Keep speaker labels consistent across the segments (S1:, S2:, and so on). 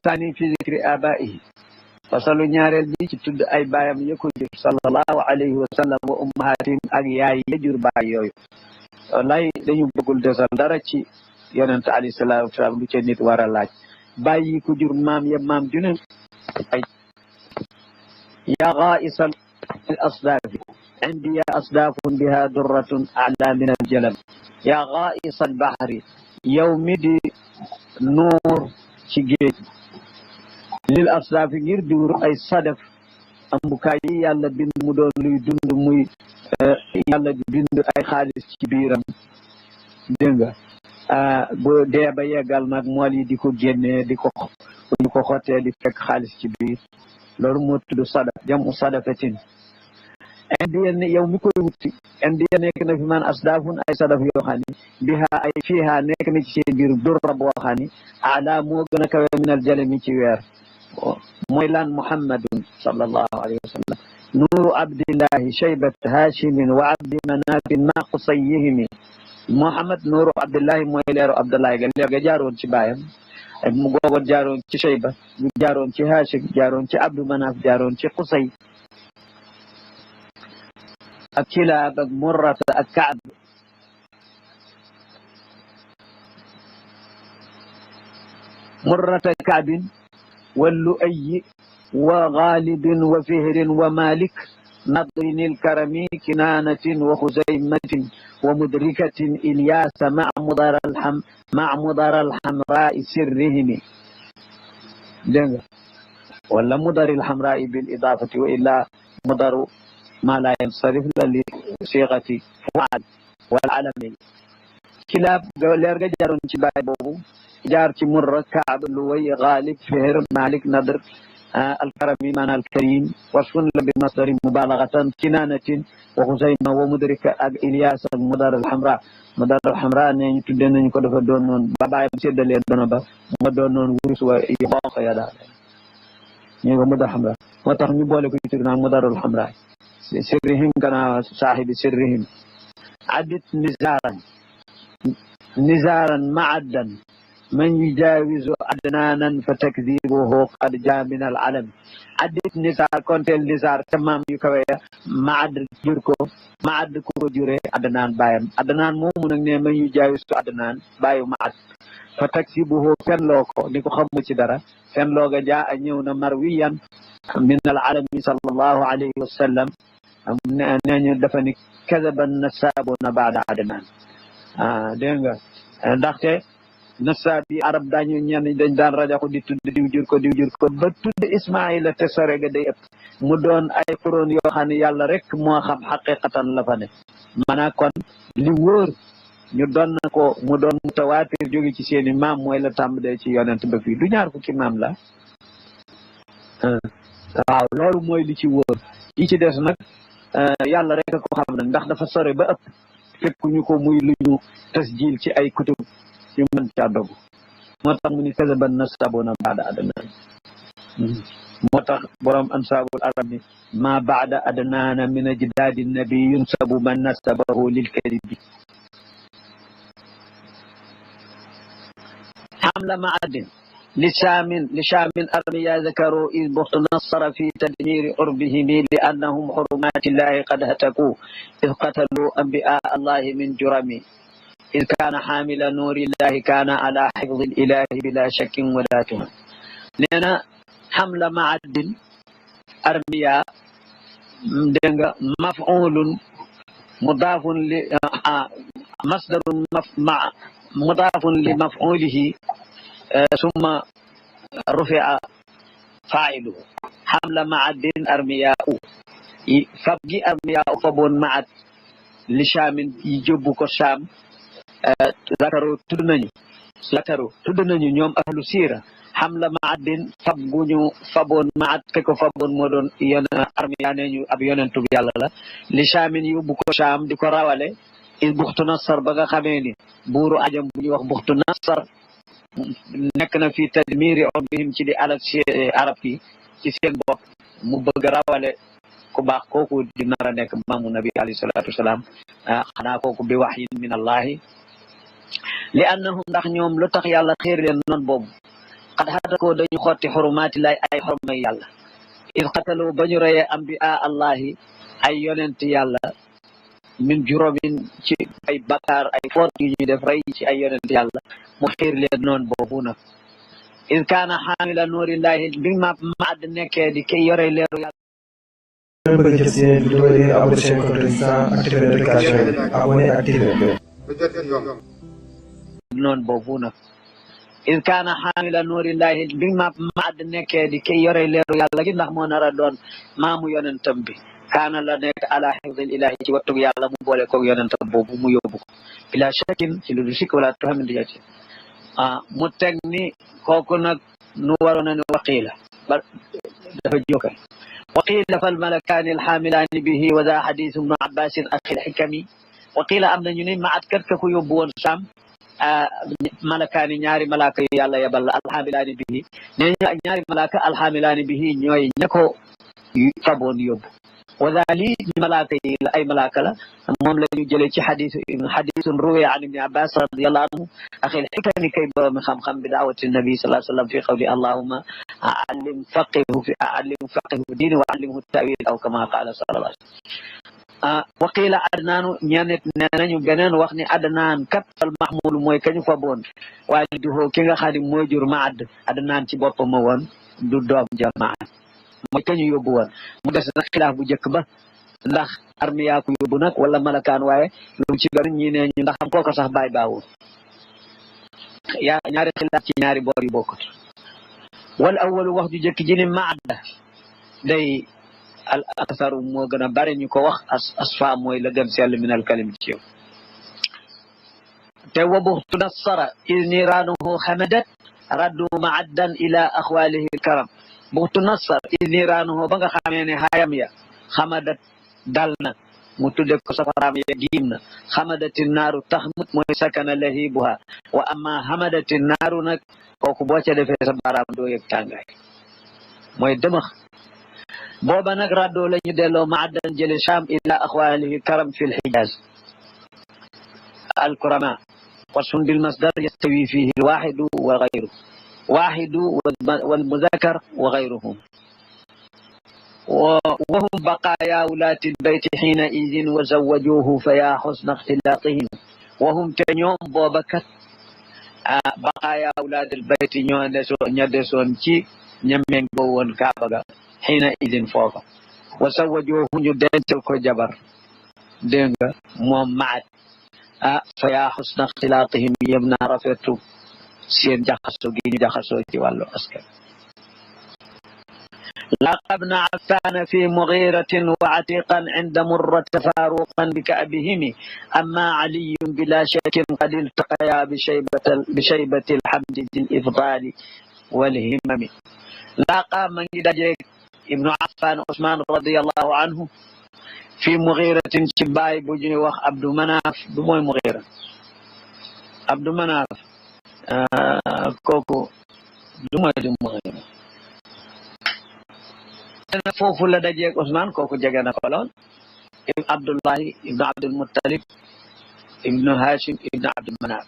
S1: sani fi zikri abaihi fasalu ñaareel bi ci tudd ay baayam ya ko jur sallallahu alayhi wa sallam wa ummahatim ak yaay ya jur baay yooyu wallaay dañu bëggul desal dara ci yonent alayhi salaatu wa salaam lu ca nit war a laaj bàyyi ko jur maam ya maam june ay ya ghaisal الأصداف عندي أصداف بها درة أعلى من الجلب يا غائص البحر يوم دي نور شجيت للأصداف غير دور أي صدف أمبكاي يالا بند مدون لي دند موي يالا بند أي خالص كبيرا دنگا بو دee ba yegal nag mool yi di ko génne di ko xottee di fekk xaalis ci biir loolu moo tudd sadaf jamu sadafatin indiyen yow mi koy wuti indiyen nekk na fi man asdafun ay sadaf yoo xam ne biha ay fiha nekk na ci seen biir durra boo xam ne ala moo gën a kawe min al jalami ci weer mooy lan muhammadun sallallahu alayhi wa sallam nuuru abdillahi shaybat hashimin wa abdi manafin ma qusayhimi muhammad nuuru abdillahi mooy leeru abdillahi ga leer ga jaaroon ci baayam mu googoon jaaroon ci shayba jaaroon ci hashim jaaroon ci abdu manaf jaaroon ci qusay ak kilaab ak murrata ak kaab murrata kaabin wa lu'ayyi wa ghalibin wa fihrin wa malik nadrin alkarami kinanatin wa khuzaymatin wa mudrikatin ilyasa ma'a mudar alhamra'i sirrihimi dégg nga wala mudar alhamra'i bil idafati wa illa mudaru ما لا ينصرف لصيغة فعل والعلم كلاب leer ga jaaroon ci baay boobu jaar ci murra kaab luway ghalib fihr malik nadr alkarami maana alkarim wasfun la bi masdari mubalaghatan kinanatin wa khuzayma wa mudrika ak ilyas ak mudar alhamra ne ñu tudde nañu ko dafa doon noon ba baayam séddalee dono ba ma doon noon wurus wa yi xonq ya daal ñu ko mudar alhamra moo tax ñu boole ko ci tur naan mudar alhamra سرهم كان صاحب سرهم عدت نزارا معدا من يجاوز عدنانا فتكذيبه قد جاء من العلم عدت نزار كنت النزار تمام يكوية معد جركو معد كو جري عدنان بايم عدنان مومن من يجاوز عدنان بايو معد فتكذيبه فن لوكو نيكو خمو ci dara فن لوغا جاء ñewna marwiyan من العالم صلى الله عليه وسلم نانيو dafa ni kadaban nasabuna ba'da adnan dégg nga ndaxte nasab bi arab dañu ñenn dañ daan rajaxu di tudd diw jur ko ba tudd ismaila te sore ga day ëpp mu doon ay xuroon yoo xam ne yàlla rek moo xam xaqiqatan la fa ne maanaam kon li wóor ñu doon ko mu doon mutawaatir jóge ci seeni maam mooy la tàmbalee ci yonent ba fii du ñaar fukki maam la waaw loolu mooy li ci wóor yi ci des nag yàlla rek ko xam nag ndax dafa sore ba ëpp fekkuñu ko muy lu ñu tasjil ci ay kutub yu mën caa dogu moo tax mu ni kazaban nasabuna baada adnaan moo tax borom ansaabul arab ni ma baada adnaana min ajdaadi nabi yunsabu man nasabahu lil kadibi حمل معد لشام أرميا ذكروا إذ بخت نصر في تدمير عربهم لأنهم حرمات الله قد هتكوا إذ قتلوا أنبياء الله من جرم إذ كان حامل نور الله كان على حفظ الإله بلا شك ولا تهم لأن حمل معد أرميا مفعول مضاف مصدر مضاف لمفعوله ثم رفع فاعله حمل معد أرمياء فبجي أرمياء فبون معد لشام يجبك الشام ذكروا تدنني ñoom ahlu sira حمل معد فبون معد كيكو فبون مودون ين أرمياء نيو ab yonentu Yàlla la لشام يبko Sham diko rawale il buxtu nasar ba nga xamee ni buuru ajam bu ñuy wax buxtu nasar nekk na fi tadmiri urbihim ci di alak arab yi ci seen bopp mu bëgg rawale ku baax kooku di nar a nekk maamu nabi alayhi salatu wasalaam xanaa kooku bi waxyin min allahi li annahum ndax ñoom lu tax yàlla xéer leen noon boobu qad hatakoo dañu xotti xurumaati lay ay xormay yàlla id qatalu ba ñu reyee ambiya allahi ay yonent yàlla min juróomin ci ay bakkaar ay foot yu ñuy def rey ci ay yonent yàlla mu xiir leen noonu boobu nag id kaana xaamila nuurillahi bi maad nekkee di kay yore leeru yàlla
S2: bëgg a jot vidéo yi abonné chaîne Content activer notification yi abonné activer
S1: noonu boobu nag id kaana xaamila nuurillahi bi maad nekkee di kay yore leeru yàlla gi ndax moo nar a doon maamu yonentam bi kaana la nekk ala xifdil ilahi ci wattug yàlla mu boole koog yonentam boobu mu yóbbu ko bila shakkin ci lu du sikk wala tuhamidi yati mu teg ni kooku nag nu waroon a ne waqiila ba dafa jókal waqiila fal malakaani alxaamilaani bihi wa daa xadiis ibnu abbasin axil xikami waqiila am nañu ni maat kat ka ko yóbbu woon Saam malakaani ñaari malaaka yu yàlla yebal la alxaamilaani bihi nee ñu ñaari malaaka alxaamilaani bihi ñooy ña ko faboon yóbbu وذلك ملاك أي ملاك لا مملك جل في حديث روي عن ابن عباس رضي الله عنه أخي الحكم كيف خم بدعوة النبي صلى الله عليه وسلم في قول اللهم أعلم فقه الدين وأعلمه التأويل أو كما قال صلى الله عليه وسلم وقيل عدنان ñanet nañu benen wax ni adnan kat al mahmul moy kañu fa bon waliduhu ki nga xadi moy jur maad adnan ci bopam won du doom jamaa mooy kañu yóbbu woon mu des nag xilaaf bu njëkk ba ndax armi yaa ko yóbbu nag wala malakaan waaye lu ci gën ñi ne ñu ndax am kooka sax bàyyi baawul yaa ñaari xilaaf ci ñaari boor yu bokkut wal awalu wax ju njëkk ji ni maadda day al aksaru moo gën a bari ñu ko wax asfa mooy la gën sell min al kalim ci yow te wa buxtu nassara is niraanuhu xamadat raddu maaddan ila axwaalihi karam buxtu nasar isniraanuhu ba nga xamee ne xaayam ya xamadat dal na mu tudde ko safaraam ya giim na xamadati naaru taxmut mooy sakana lahibuha wa amma xamadati naaru nag kooku boo ca defee sa baaraam doo yëg tàngaay mooy dëmax booba nag raddoo la ñu delloo maaddan jële Sham ila axwaalihi karam fi lxijaaz alkurama wasfun bilmasdar yastawi fihi alwaxidu wa gayru واحد والمذكر وغيرهم وهم بقايا ولاة البيت حينئذ وزوجوه فيا حسن اختلاطهم وهم تنيوم بوبكت بقايا أولاد البيت ندسون تي نمين بوون كابغا حينئذ فوق وزوجوه ندنتل كو جبر دنگا موم معد فيا حسن اختلاطهم يبنى رفتو seen jaxasoo gi ñu jaxasoo ci wàllu askan laqab na Affan fi mughiratin wa atiqan inda murrata faruqan bi ka'bihimi amma aliyun bila shakkin qad iltaqaya bi shaybati alhamdi dil ifdali wal himami laqa ma ngi dajeeg ibnu Affan Usman radiyallahu anhu fi mughiratin ci baay bu ñuy wax Abdou Manaf du mooy Mughira Abdou Manaf kooku du mooy foofu la dajeeg Ousmane kooku jege na ko lool ibn Abdullahi ibn Abdul Muttalib ibn Hashim ibn Abdul Manaf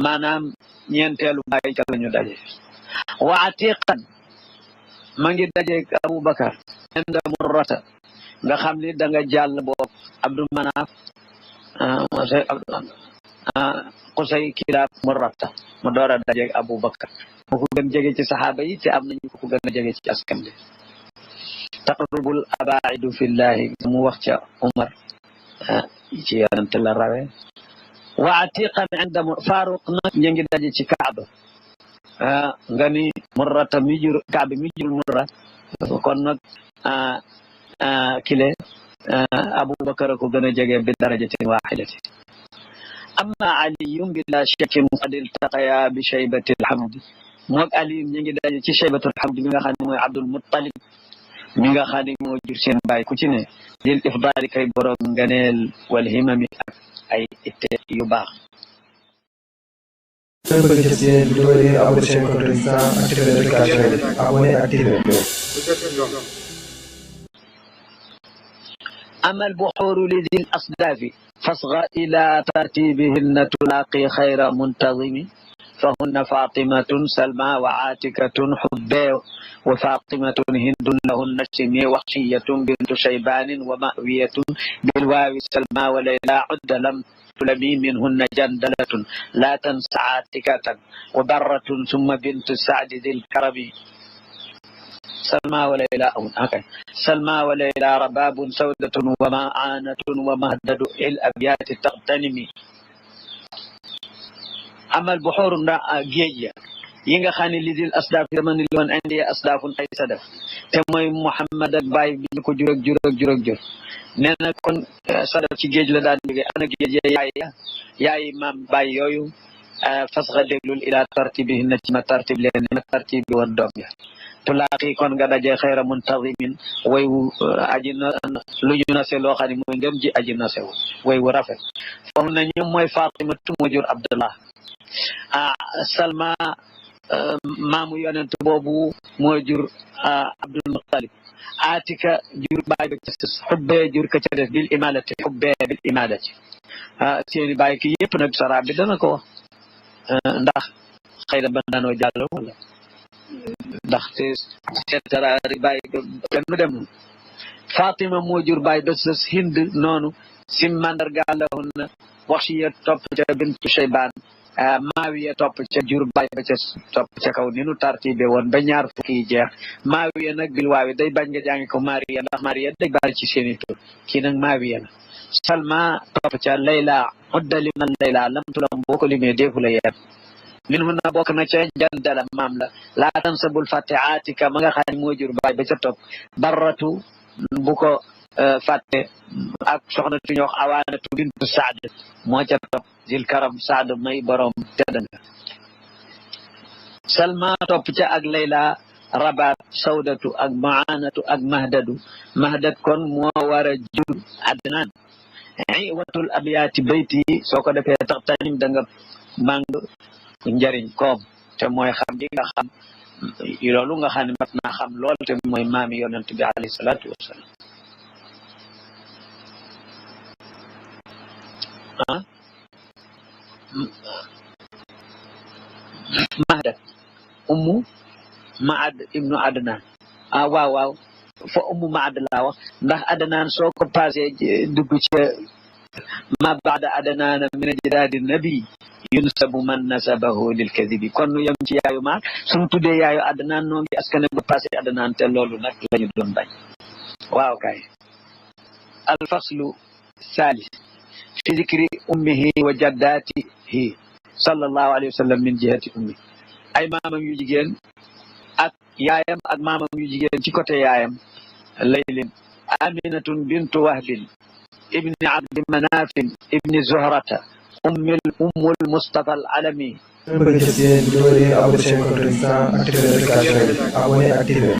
S1: maanaam ñeenteelu bàyyi ca la ñu daje wa atiqan ma ngi dajeeg Aboubacar inda murrata nga xam ni da nga jàll boobu Abdul Manaf Qusay Kilaab Murrata mu door a dajeeg Aboubacar mu ko gën jege ci saxaaba yi te am nañu ko gën a jege ci askan bi taqrubul abaidu fillahi mu wax ca Umar ci yonent la rawe wa atiqan inda Faruq nag ñu ngi daje ci Kaaba nga ni Murrata mi jur Kaaba mi jur Murra kon nag kile Aboubacar ko gën a jege bi darajatin waxidatin أما علي بلا شك قد التقيا بشيبة الحمد موك علي نيغي داجي ci شيبة الحمد ميغا خاني موي عبد المطلب ميغا خاني مو جور سين باي كو تي نه ديل افضال كاي بروم غنيل والهمم اي اتي يو باخ
S2: bëgg a jot vidéo yi abonné chaîne Content activer notification yi abonné activer
S1: أما البحور لذي الأصداف فاصغى إلى ترتيبهن تلاقي خير منتظم فهن فاطمة سلمى وعاتكة حبي وفاطمة هند لهن السمي وحشية بنت شيبان ومأوية بالواو سلمى وليلى عد لم تلمي منهن جندلة لا تنسى عاتكة وبرة ثم بنت سعد ذي الكرم سلمى وليلى سلمى وليلى رباب سودة ومعانة ومهدد الأبيات تغتنمي أما البحور جيجة ينغا خاني لذي الأصداف يمن اللون عندي أصداف أي صدف تموي محمد باي بيكو جرق جرق جرق جرق نانا كون صدف ci géej la daan jóge ana géej yaay maam baay yooyu fasxa déglul ila tartibihin na ci ma tartib leen ma tartib bi woon doom ya tulaaqi kon nga daje xayra muntazimin way wu aji lu ñu nase loo xam ne mooy ngëm ji aji nasewu way wu rafet foofu na ñoom mooy Fatimatu moo jur Abdullah Salma maamu yonent boobu moo jur Abdul Muttalib Atika jur baay ba ca sës xubbee jur ka ca def bil imadati xubbee bil imadati seeni baay ki yëpp nag sara bi dana ko ndax xëy na ban naanoo jàll wala ndax seetaraari baay kenn mu dem Fatima moo jur baay ba sës Hind noonu sim mandargaal la woon na Waxshiya topp ca bintu Shaybaan Maawiya topp ca jur baay ba ca topp ca kaw ni nu tartibe woon ba ñaar fukki yi jeex Maawiya nag bil waawi day bañ nga jàngi ko Mariya ndax Mariya day bari ci seeni tur kii nag Maawiya la Salma topp ca Layla udda liman Layla lam tulam boo ko limee deefu la yeer min hun na bokk na ca jandala maam la laa tansabul fàtte Atika ma nga xam ne moo jur baay ba ca topp Barratu bu ko fàtte ak soxna tu ñox Awaanatu bintu Saad moo ca topp zil karam Saad may borom tedd nga Salma topp ca ak Layla Rabaat Sawdatu ak Maanatu ak Mahdad kon moo war a jur Adnaan watul abyaati bayti soo ko defee tax tanim da nga màng njariñ koom te mooy xam di nga xam loolu nga xam ne mat naa xam lool te mooy maami yonent bi alayhi salaatu wasalaam Mahdad ummu Maad ibnu Adnaan waaw fa ummu Maad laa wax ndax Adnaan soo ko passé dugg ca ma baada Adnaan min ajdaadi nabi yunsabu man nasabahu lil kadibi kon nu yem ci yaayu Maad suñu tuddee yaayu Adnaan noo ngi askane ba passé Adnaan te loolu nag lañu doon bañ waaw kay alfaslu salis fi zikri ummihi wa jaddatihi sallallahu alayhi wa sallam min jihati ummi ay maamam yu jigéen ak yaayam ak maamam yu jigéen ci côté yaayam laylin aminatun bintu wahbin ibni abdi manafin ibni zuhrata ummul mustafa al alami
S2: bëgg ci seen vidéo yi abonné seen compte Résistance activer notification yi abonné activer